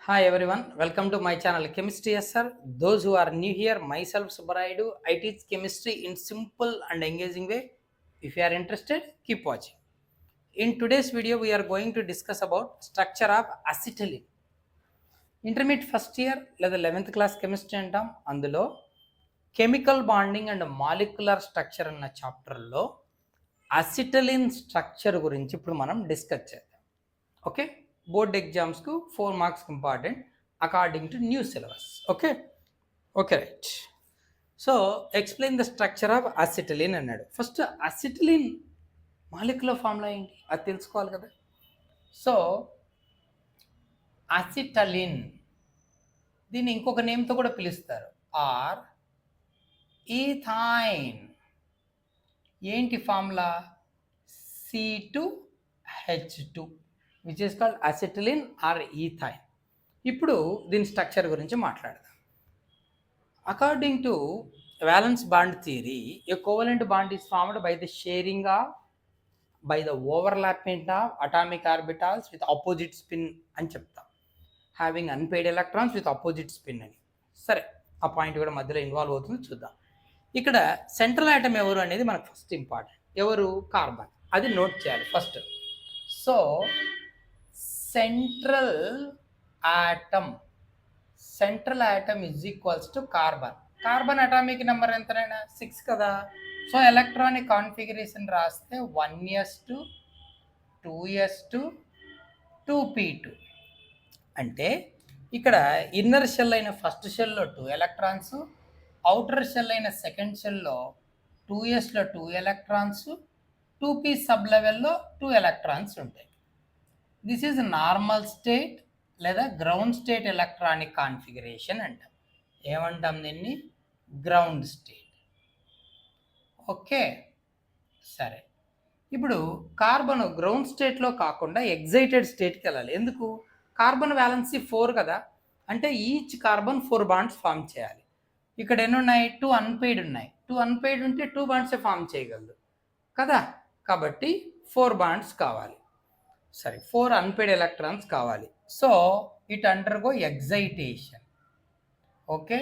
Hi everyone, welcome to my channel Chemistry SR. Those who are new here, myself Subaraidu, I teach chemistry in simple and engaging way. If you are interested, keep watching. In today's video, we are going to discuss about structure of acetylene. Intermediate first year లేదా 11th class chemistry అంటాం. అందులో chemical bonding and molecular structure అన్న చాప్టర్లో acetylene structure గురించి ఇప్పుడు మనం discuss చేద్దాం. Okay, board ఎగ్జామ్స్కు 4 marks important according to new syllabus. Okay right. So explain the structure of acetylene అన్నాడు. ఫస్ట్ అసిటలిన్ మాలిక్యులర్ ఫార్ములా ఏంటి అది తెలుసుకోవాలి కదా. సో అసిటలిన్ దీన్ని ఇంకొక నేమ్తో కూడా పిలుస్తారు, ఆర్ ఈథైన్. ఏంటి formula? C2H2 which is called acetylene or ethyne. ఇప్పుడు దీని స్ట్రక్చర్ గురించి మాట్లాడదాం. According to valence bond theory, a covalent bond is formed by the sharing of, by the overlapping of atomic orbitals with opposite spin అని చెప్తాం. Having unpaired electrons with opposite spin అని. సరే, ఆ point కూడా మధ్యలో involve అవుతుంది, చూద్దాం. ఇక్కడ సెంట్రల్ ఆటమ్ ఎవరు అనేది మనకు ఫస్ట్ ఇంపార్టెంట్. ఎవరు? కార్బన్. అది నోట్ చేయాలి first. So central atom is equals to carbon. Carbon atomic number ఎంతనైనా 6 కదా. సో ఎలక్ట్రానిక్ కాన్ఫిగరేషన్ రాస్తే 1s2 2s2 2p2 అంటే ఇక్కడ ఇన్నర్ షెల్ అయిన ఫస్ట్ షెల్లో 2 ఎలక్ట్రాన్స్, అవుటర్ షెల్ అయిన సెకండ్ షెల్లో 2sలో 2 ఎలక్ట్రాన్స్, 2p సబ్ లెవెల్లో 2 ఎలక్ట్రాన్స్ ఉంటాయి. దిస్ ఈజ్ నార్మల్ స్టేట్ లేదా గ్రౌండ్ స్టేట్ ఎలక్ట్రానిక్ కాన్ఫిగరేషన్ అంటాం. ఏమంటాం దీన్ని? Ground state. ఓకే, సరే. ఇప్పుడు కార్బన్ గ్రౌండ్ స్టేట్లో కాకుండా ఎగ్జైటెడ్ స్టేట్కి వెళ్ళాలి. ఎందుకు? కార్బన్ వ్యాలెన్సీ 4 కదా, అంటే ఈచ్ కార్బన్ 4 బాండ్స్ ఫామ్ చేయాలి. ఇక్కడ ఎన్ని ఉన్నాయి? 2 అన్పెయిడ్ ఉన్నాయి. 2 అన్పెయిడ్ ఉంటే 2 బాండ్సే ఫామ్ చేయగలదు కదా, కాబట్టి 4 బాండ్స్ కావాలి. సరే, 4 అన్పెయిడ్ ఎలక్ట్రాన్స్ కావాలి. So it undergo excitation. Okay,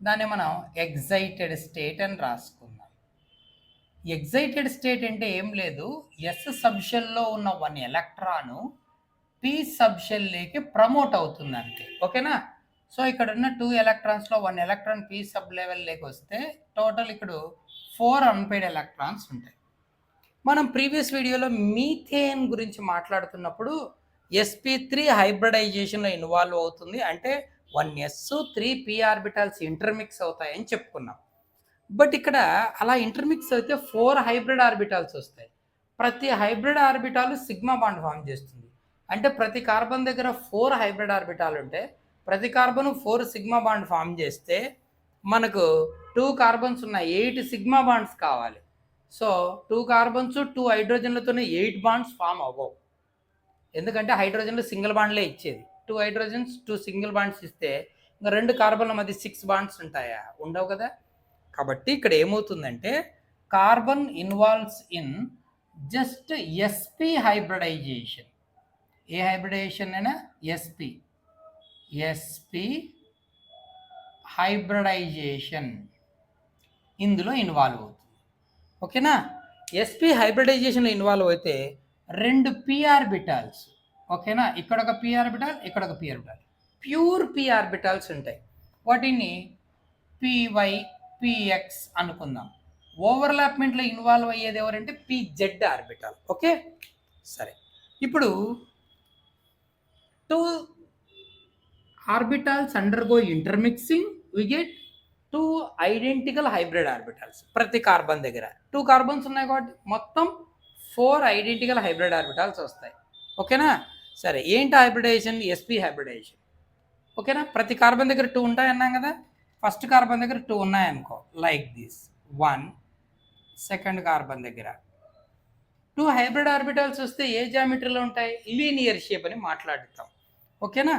దాన్ని మనం ఎగ్జైటెడ్ స్టేట్ అని రాసుకుందాం. ఎగ్జైటెడ్ స్టేట్ అంటే ఏం లేదు, ఎస్ సబ్షెల్లో ఉన్న 1 ఎలక్ట్రాను పి సబ్షెల్లోకి ప్రమోట్ అవుతుంది అంతే. ఓకేనా? సో ఇక్కడ ఉన్న 2 ఎలక్ట్రాన్స్లో 1 ఎలక్ట్రాన్ పి సబ్ లెవెల్లోకి వస్తే టోటల్ ఇక్కడ 4 అన్పెయిడ్ ఎలక్ట్రాన్స్ ఉంటాయి. మనం ప్రీవియస్ వీడియోలో మీథేన్ గురించి మాట్లాడుతున్నప్పుడు sp3 హైబ్రిడైజేషన్లో ఇన్వాల్వ్ అవుతుంది, అంటే 1s 3 p ఆర్బిటాల్స్ ఇంటర్మిక్స్ అవుతాయని చెప్పుకున్నాం. బట్ ఇక్కడ అలా ఇంటర్మిక్స్ అయితే 4 హైబ్రిడ్ ఆర్బిటాల్స్ వస్తాయి. ప్రతి hybrid orbital sigma bond form చేస్తుంది. అంటే ప్రతి కార్బన్ దగ్గర 4 హైబ్రిడ్ ఆర్బిటాల్ ఉంటే ప్రతి కార్బన్ 4 సిగ్మా బాండ్ ఫామ్ చేస్తే మనకు 2 కార్బన్స్ ఉన్న 8 సిగ్మా బాండ్స్ కావాలి. సో 2 కార్బన్స్ 2 హైడ్రోజన్లతోనే 8 బాండ్స్ ఫామ్ అవ్వవు. ఎందుకంటే హైడ్రోజన్లు సింగిల్ బాండ్లే ఇచ్చేది. 2 హైడ్రోజన్స్ 2 సింగిల్ బాండ్స్ ఇస్తే ఇంకా 2 కార్బన్ల మధ్య 6 బాండ్స్ ఉంటాయా? ఉండవు కదా. కాబట్టి ఇక్కడ ఏమవుతుందంటే carbon involves in just sp hybridization. ఏ హైబ్రిడైజేషన్ అయినా sp హైబ్రిడైజేషన్ ఇందులో ఇన్వాల్వ్ అవుతుంది. ఓకేనా? sp హైబ్రిడైజేషన్లో ఇన్వాల్వ్ అయితే 2 p ఆర్బిటాల్స్, ఓకేనా, ఇక్కడ ఒక p ఆర్బిటాల్, ఇక్కడ ఒక p orbital, pure p orbitals ఉంటాయి. వాటిని py px అనుకుందాం. ఓవర్లాప్మెంట్లో ఇన్వాల్వ్ అయ్యేది ఎవరంటే pz ఆర్బిటాల్. ఓకే, సరే. ఇప్పుడు 2 orbitals undergo intermixing, we get 2 identical hybrid orbitals. ప్రతి కార్బన్ దగ్గర 2 కార్బన్స్ ఉన్నాయి కాబట్టి మొత్తం 4 ఐడెంటికల్ హైబ్రిడ్ ఆర్బిటాల్స్ వస్తాయి. ఓకేనా? సరే, ఏంటి హైబ్రిడైజేషన్? sp hybridisation. ఓకేనా? ప్రతి కార్బన్ దగ్గర 2 ఉంటాయన్నాం కదా. ఫస్ట్ కార్బన్ దగ్గర 2 ఉన్నాయనుకో, లైక్ దిస్ 1. సెకండ్ కార్బన్ దగ్గర 2 హైబ్రిడ్ ఆర్బిటాల్స్ వస్తే ఏ జామెట్రీలో ఉంటాయి? లీనియర్ షేప్ అని మాట్లాడుతాం. ఓకేనా?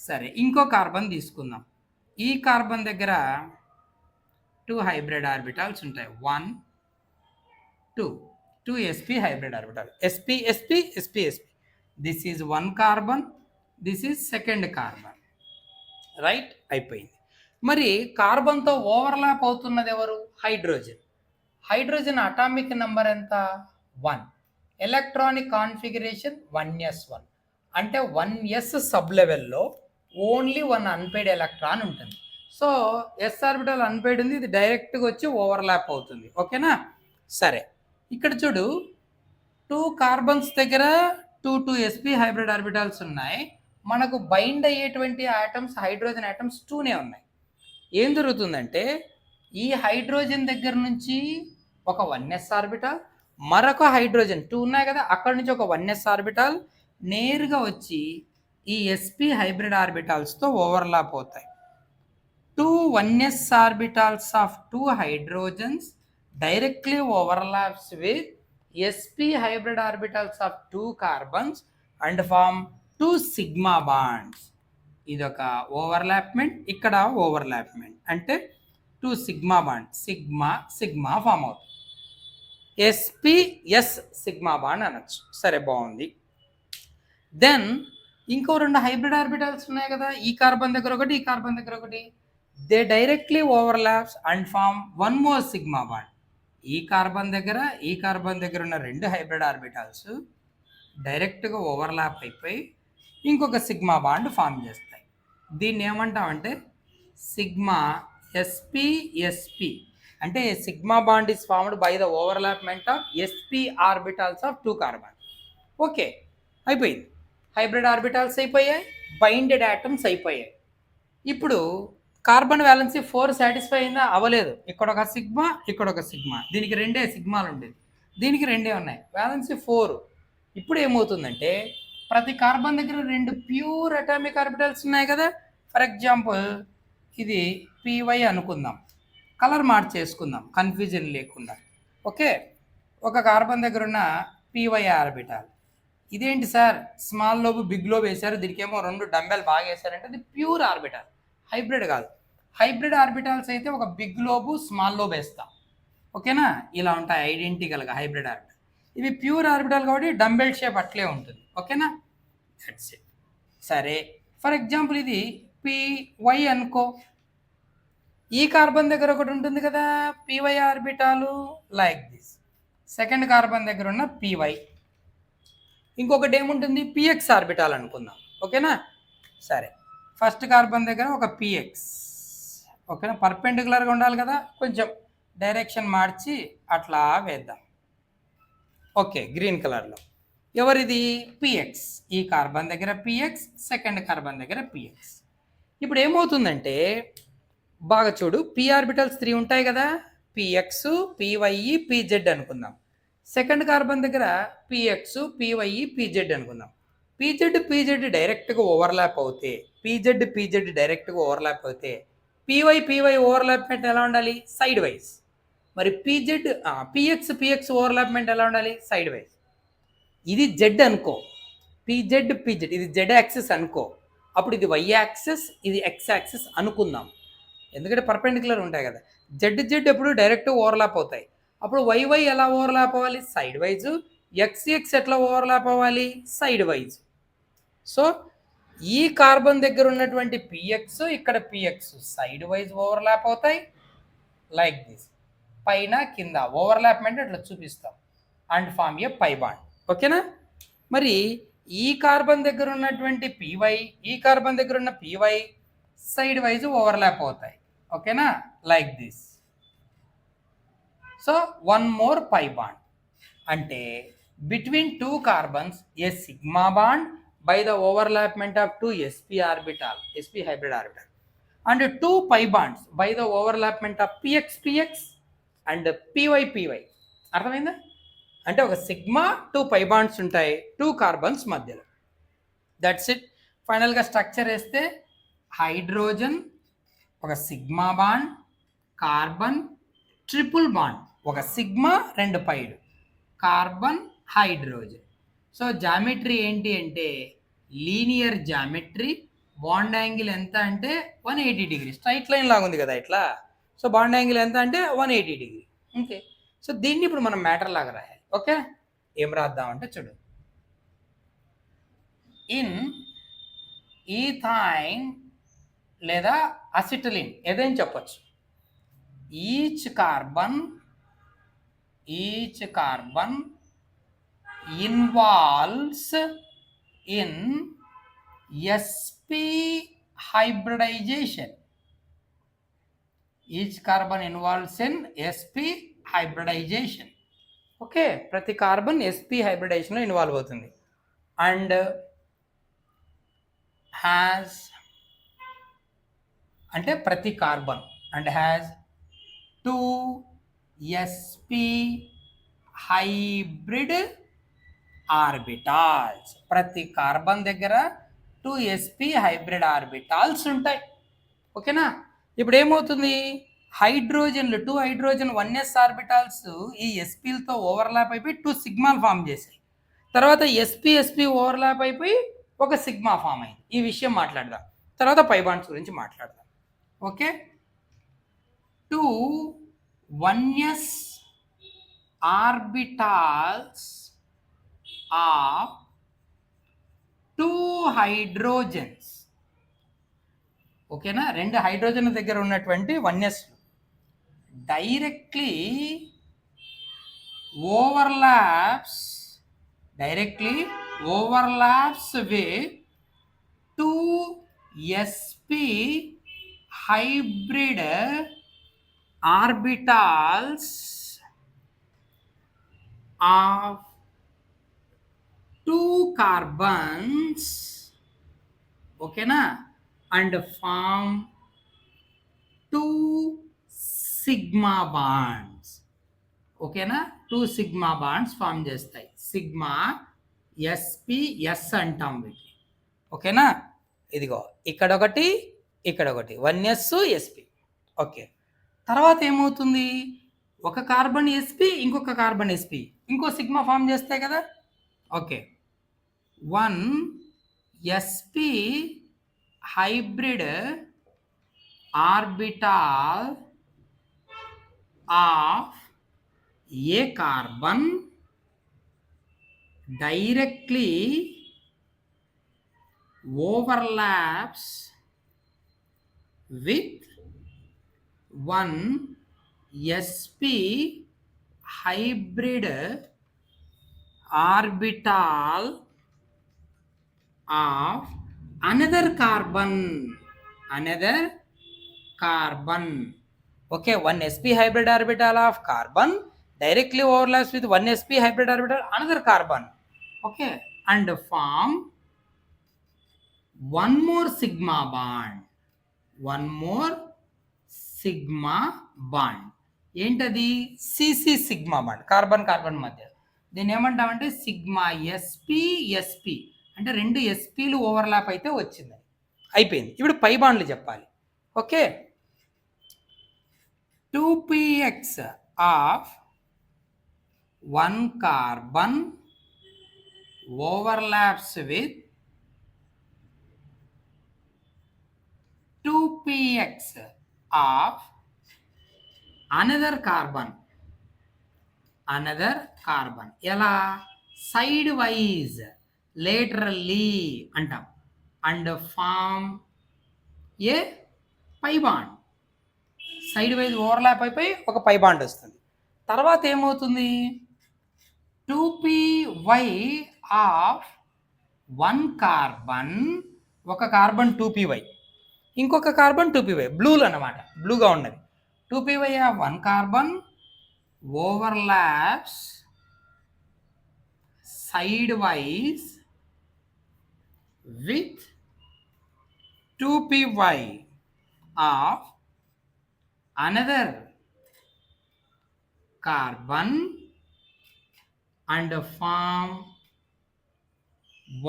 సరే, ఇంకో కార్బన్ తీసుకుందాం. ఈ కార్బన్ దగ్గర 2 హైబ్రిడ్ ఆర్బిటాల్స్ ఉంటాయి, 1 2 sp hybrid orbital, sp sp sp sp. This is one carbon, this is second carbon, right? అయిపోయింది. మరి కార్బన్తో ఓవర్లాప్ అవుతున్నది ఎవరు? హైడ్రోజన్. హైడ్రోజన్ అటామిక్ నెంబర్ ఎంత? 1. Electronic configuration 1s1. అంటే 1s సబ్ లెవెల్లో ఓన్లీ 1 అన్పేడ్ ఎలక్ట్రాన్ ఉంటుంది. So yes orbital unpaired ఉంది, ఇది డైరెక్ట్గా వచ్చి ఓవర్లాప్ అవుతుంది. ఓకేనా? సరే, ఇక్కడ చూడు, 2 కార్బన్స్ దగ్గర 2sp హైబ్రిడ్ ఆర్బిటాల్స్ ఉన్నాయి. మనకు బైండ్ అయ్యేటువంటి ఆటమ్స్, హైడ్రోజన్ ఆటమ్స్ 2నే ఉన్నాయి. ఏం జరుగుతుందంటే ఈ హైడ్రోజన్ దగ్గర నుంచి ఒక 1s ఆర్బిటాల్, మరొక హైడ్రోజన్ 2 ఉన్నాయి కదా, అక్కడ నుంచి ఒక 1s ఆర్బిటాల్ నేరుగా వచ్చి ఈ sp హైబ్రిడ్ ఆర్బిటాల్స్తో ఓవర్లాప్ అవుతాయి. 2 1s orbitals of 2 hydrogens directly overlaps with sp hybrid orbitals of 2 carbons and form 2 sigma bonds. ఇదొక ఓవర్లాప్మెంట్, ఇక్కడ ఓవర్లాప్మెంట్, అంటే 2 sigma bond, sigma sigma form అవుతుంది. ఎస్పిఎస్ సిగ్మా బాండ్ అనొచ్చు. సరే, బాగుంది. దెన్ ఇంకో 2 హైబ్రిడ్ ఆర్బిటల్స్ ఉన్నాయి కదా, ఈ కార్బన్ దగ్గర ఒకటి, ఈ కార్బన్ దగ్గర ఒకటి. They directly overlaps and form 1 more sigma bond. ఈ కార్బన్ దగ్గర, ఈ కార్బన్ దగ్గర ఉన్న 2 హైబ్రిడ్ ఆర్బిటాల్స్ డైరెక్ట్గా ఓవర్లాప్ అయిపోయి ఇంకొక సిగ్మా బాండ్ ఫామ్ చేస్తాయి. దీన్ని ఏమంటామంటే సిగ్మా ఎస్పి. అంటే sigma bond is formed by the overlapment of SP orbitals of 2 carbon. Okay, అయిపోయింది. హైబ్రిడ్ ఆర్బిటాల్స్ అయిపోయాయి, బైండెడ్ ఆటమ్స్ అయిపోయాయి. ఇప్పుడు కార్బన్ వ్యాలెన్సీ 4 సాటిస్ఫై అయిందా? అవ్వలేదు. ఇక్కడ ఒక సిగ్మా, ఇక్కడ ఒక సిగ్మా, దీనికి 2 సిగ్మాలు ఉండేది, దీనికి 2 ఉన్నాయి, వ్యాలెన్సీ 4. ఇప్పుడు ఏమవుతుందంటే ప్రతి కార్బన్ దగ్గర 2 ప్యూర్ అటామిక్ ఆర్బిటల్స్ ఉన్నాయి కదా. ఫర్ ఎగ్జాంపుల్ ఇది py అనుకుందాం, కలర్ మార్చేసుకుందాం కన్ఫ్యూజన్ లేకుండా. ఓకే, ఒక కార్బన్ దగ్గర ఉన్న py ఆర్బిటాల్. ఇదేంటి sir, small lobe big lobe వేశారు, దీనికేమో 2 డంబెల్ బాగా వేశారంటే అది ప్యూర్ ఆర్బిటాల్, హైబ్రిడ్ కాదు. హైబ్రిడ్ ఆర్బిటాల్స్ అయితే ఒక బిగ్ లోబు స్మాల్ లోబ్ వేస్తాం. ఓకేనా? ఇలా ఉంటాయి ఐడెంటికల్గా హైబ్రిడ్ ఆర్బిటాల్. ఇవి ప్యూర్ ఆర్బిటాల్ కాబట్టి డంబెల్ షేప్ అట్లే ఉంటుంది. ఓకేనా? That's it. సరే, ఫర్ ఎగ్జాంపుల్ ఇది py అనుకో. ఈ కార్బన్ దగ్గర ఒకటి ఉంటుంది కదా py ఆర్బిటాలు, లైక్ దిస్. సెకండ్ కార్బన్ దగ్గర ఉన్న py, ఇంకొకటి ఏముంటుంది px ఆర్బిటాల్ అనుకుందాం. ఓకేనా? సరే, ఫస్ట్ కార్బన్ దగ్గర ఒక px. ఓకేనా? పర్పెండికులర్గా ఉండాలి కదా, కొంచెం డైరెక్షన్ మార్చి అట్లా వేద్దాం. ఓకే, గ్రీన్ కలర్లో ఎవరిది? px. ఈ కార్బన్ దగ్గర px, సెకండ్ కార్బన్ దగ్గర px. ఇప్పుడు ఏమవుతుందంటే బాగా చూడు, p ఆర్బిటల్స్ 3 ఉంటాయి కదా, px, py, pz అనుకుందాం. సెకండ్ కార్బన్ దగ్గర px, py, pz అనుకుందాం. pz డైరెక్ట్గా ఓవర్లాప్ అవుతే, pz డైరెక్ట్గా ఓవర్లాప్ అవుతే py ఓవర్లాప్మెంట్ ఎలా ఉండాలి? Side wise. మరి px ఓవర్లాప్మెంట్ ఎలా ఉండాలి? Side wise. ఇది జెడ్ అనుకో, pz ఇది జెడ్ యాక్సిస్ అనుకో, అప్పుడు ఇది y యాక్సిస్, ఇది x యాక్సిస్ అనుకుందాం. ఎందుకంటే పర్పెండికులర్ ఉంటాయి కదా. జెడ్ ఎప్పుడు డైరెక్ట్ ఓవర్లాప్ అవుతాయి. అప్పుడు y ఎలా ఓవర్లాప్ అవ్వాలి? Side wise. x ఎట్లా ఓవర్లాప్ అవ్వాలి? Side wise. సో ఈ కార్బన్ దగ్గర ఉన్నటువంటి px, ఇక్కడ px సైడ్ వైజ్ ఓవర్లాప్ అవుతాయి, లైక్ దిస్. పైన కింద ఓవర్లాప్మెంట్ అట్లా చూపిస్తాం and form a pi bond. ఓకేనా? మరి ఈ కార్బన్ దగ్గర ఉన్నటువంటి py, ఈ కార్బన్ దగ్గర ఉన్న py సైడ్ వైజ్ ఓవర్లాప్ అవుతాయి. ఓకేనా? Like this. So 1 more pi bond, అంటే between 2 carbons a sigma bond by the overlapment of 2 sp hybrid orbital, and 2 pi bonds by the overlapment of px and py. అర్థమైందా? అంటే ఒక sigma 2 పై bonds ఉంటాయి 2 carbons మధ్యలో. That's it. ఫైనల్గా structure వేస్తే hydrogen ఒక sigma bond, carbon triple bond, ఒక sigma 2 పైలు, కార్బన్ హైడ్రోజన్. సో జామెట్రీ ఏంటి అంటే లీనియర్ జామెట్రీ. బాండ్ యాంగిల్ ఎంత అంటే 180 డిగ్రీ, స్ట్రైట్ లైన్ లాగా ఉంది కదా ఇట్లా. సో బాండ్ యాంగిల్ ఎంత అంటే 180 డిగ్రీ. ఓకే, సో దీన్ని ఇప్పుడు మనం మ్యాటర్ లాగా రాయాలి. ఓకే, ఏం రాద్దామంటే చూడు, ఇన్ ఈథైన్ లేదా అసిటిలిన్ ఏదైనా చెప్పచ్చు. Each carbon involves in sp hybridization. Each carbon involves in sp hybridization. Okay, ప్రతి కార్బన్ sp హైబ్రిడైజేషన్లో ఇన్వాల్వ్ అవుతుంది. అండ్ హ్యాస్ అంటే ప్రతి carbon and has 2 sp hybrid orbitals. ప్రతి కార్బన్ దగ్గర 2 sp హైబ్రిడ్ ఆర్బిటాల్స్ ఉంటాయి. ఓకేనా? ఇప్పుడు ఏమవుతుంది, హైడ్రోజన్లు 2 హైడ్రోజన్ 1s ఆర్బిటాల్స్ ఈ spలతో ఓవర్లాప్ అయిపోయి 2 సిగ్మాలు ఫామ్ చేశాయి. తర్వాత sp ఓవర్లాప్ అయిపోయి ఒక సిగ్మా ఫామ్ అయింది. ఈ విషయం మాట్లాడదాం, తర్వాత పై బాండ్స్ గురించి మాట్లాడదాం. Okay, 2 1s orbitals of 2 hydrogens. ఓకేనా? 2 హైడ్రోజన్ దగ్గర ఉన్నటువంటి 1s directly overlaps with 2 sp hybrid orbitals of 2 carbons. ఓకేనా? and form 2 sigma bonds. ఓకేనా? 2 సిగ్మా బాండ్స్ ఫామ్ చేస్తాయి. సిగ్మా sp s అంటాం వీటిని. ఓకేనా? ఇదిగో ఇక్కడ ఒకటి 1s sp. ఓకే, తర్వాత ఏమవుతుంది, ఒక కార్బన్ sp ఇంకొక కార్బన్ sp ఇంకో సిగ్మా ఫామ్ చేస్తాయి కదా. Okay, 1 sp hybrid orbital of a carbon directly overlaps with 1 sp hybrid orbital of another carbon. Okay, 1 sp hybrid orbital of carbon directly overlaps with 1 sp hybrid orbital another carbon. Okay, and form one more sigma bond. ఏంటది? cc sigma bond, carbon మధ్య. దీన్ని ఏమంటామంటే sigma sp అంటే 2 spలు overlap అయితే వచ్చింది, అయిపోయింది. ఇప్పుడు pi బాండ్లు చెప్పాలి. Okay, 2px of 1 carbon overlaps with 2px of another carbon. ఎలా? సైడ్ వైజ్ లేటరల్లీ అంటాం. And form a pi bond. Side wise overlap అయిపోయి ఒక పై బాండ్ వస్తుంది. తర్వాత ఏమవుతుంది, 2py ఆఫ్ 1 కార్బన్, ఒక కార్బన్ 2py ఇంకొక కార్బన్ 2py, బ్లూలు అన్నమాట, బ్లూగా ఉన్నది. 2py of 1 carbon overlaps side wise with 2py of another carbon and form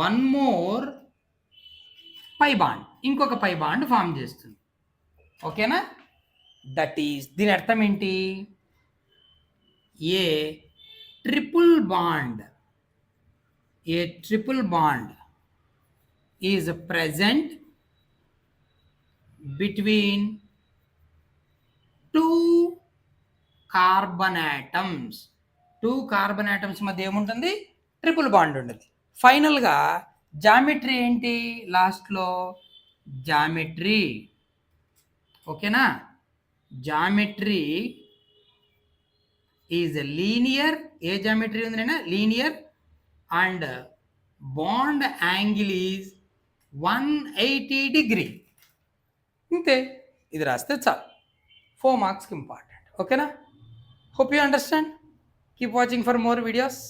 one more pi bond. ఇంకొక పై బాండ్ ఫామ్ చేస్తుంది. ఓకేనా? దట్ ఈస్, దీని అర్థం ఏంటి, a triple bond is present between 2 carbon atoms. 2 carbon atoms మధ్య ఏముంటుంది, triple bond ఉంటుంది. ఫైనల్గా జామెట్రీ ఏంటి లాస్ట్లో? జామెట్రీ, ఓకేనా? Geometry is linear. A geometry ఉంది నైనా? Linear. And bond angle is 180 degree. ఇంతే, ఇది రాస్తే చాలు. 4 మార్క్స్కి ఇంపార్టెంట్. ఓకేనా? Hope you understand. Keep watching for more videos.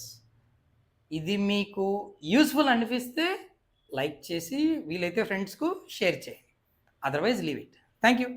ఇది మీకు యూస్ఫుల్ అనిపిస్తే లైక్ చేసి వీలైతే ఫ్రెండ్స్కు షేర్ చేయండి. Otherwise leave it. Thank you.